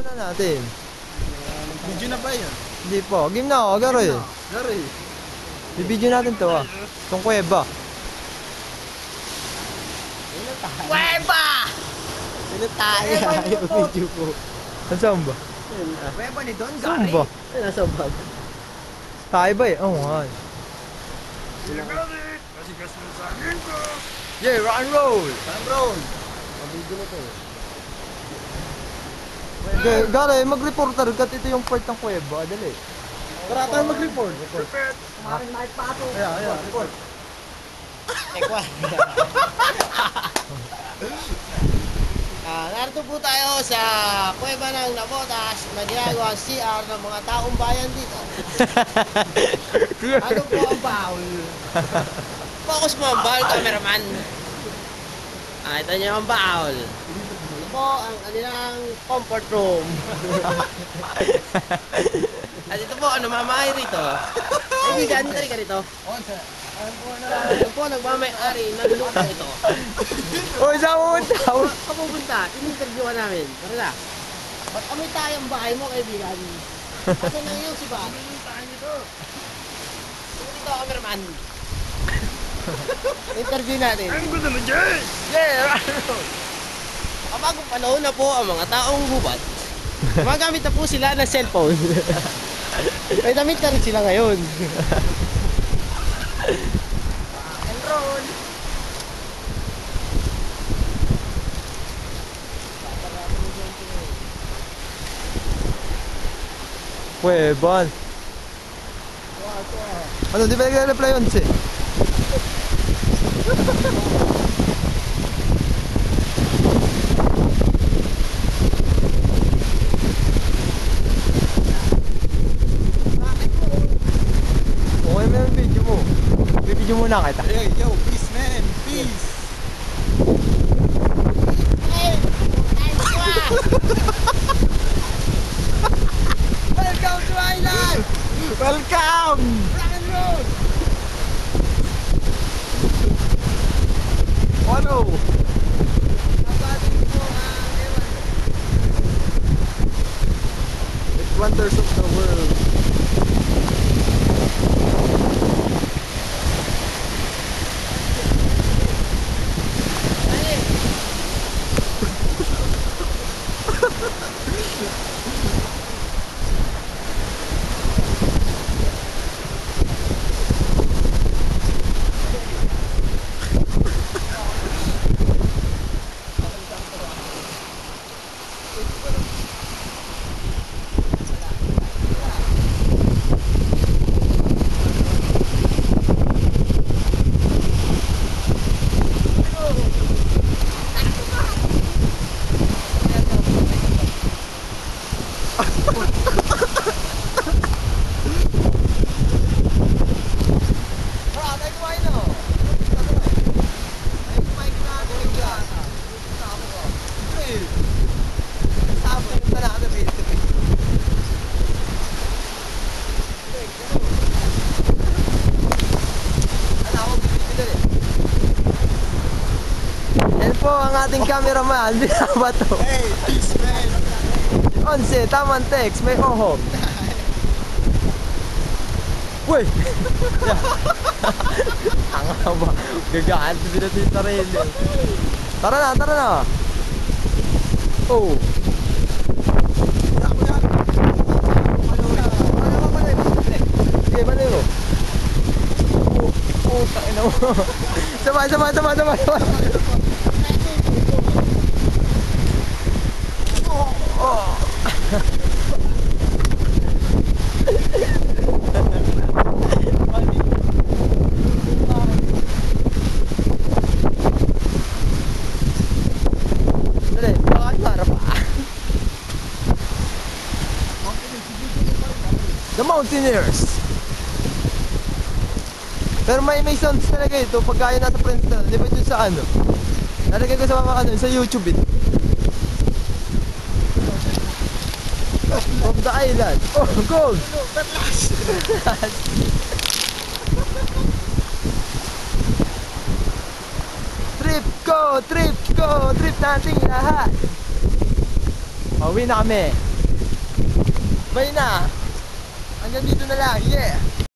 muna natin. Video na ba yun? Hindi po. Game na ako, garo eh. Garo eh. Bibidyo natin to ah. Itong kuweba. Weba! Ano tayo? Yung video ko. Saan ba? Weba ni Don Saan ba? Ay, nasa bag. Tayo ba eh? Oo nga. Yeah, rock and roll! Cameron! Video na to eh. Garo eh, mag-reporter ka. Ito yung part ng kuweba. Dali. Tara tayo mag-report. Kumarin na pato. Ayan, report. Ekwa. Narito po tayo sa kuweba ng Nabotas na ginagawa CR ng mga taong bayan dito. Ano po ang bawl? Focus mo ang bawl, cameraman. Ito niyo ang bawl. Ito po ang kanilang comfort room. At ito po, ano mamahay rito? Kaibigan, tari ka rito. Ito po, nagmamay-ari ng lupa ito. Uy, saan mo punta? Kapupunta, in-interview ka namin. Tara na. Ba't amoy tayo ang bahay mo, kaibigan? Kasi nang iyong si Bob. Dito, cameraman. Interview natin. Ang gusto mo dyan! Yeah! Kapagong panahon na po ang mga taong hubad, gumagamit na po sila ng cellphone. May damit na rin sila ngayon. Enroll! Kuweba. Ano, di ba nag-reply yun si? Okay mo yung video mo. Bibidyo muna kita. Hey, yo, peace man, peace! Hey! Welcome to Island! Welcome! Rock and roll! Ano? Abating po ang ewan. The wonders of the world. Yan po ang ating cameraman. Binaba to. Hey, peace man! 11, tamang text, may ohom. Uy! Ang ba? Gagaan, binati yung sarili. Tara na, tara na. Oh. Sige, balik mo. Oh, takin mo. Sabay. Oh. Dali, para pa. The Mountaineers. Pero may sounds talaga ito pag kaya nasa Princeton. Di ba dun sa ano? Nalagay ko sa mga ano, sa YouTube it. Of the island. Oh, gold! Trip nating lahat. Pauwi na kami. Bye na. Hanggang dito na lang. Yeah.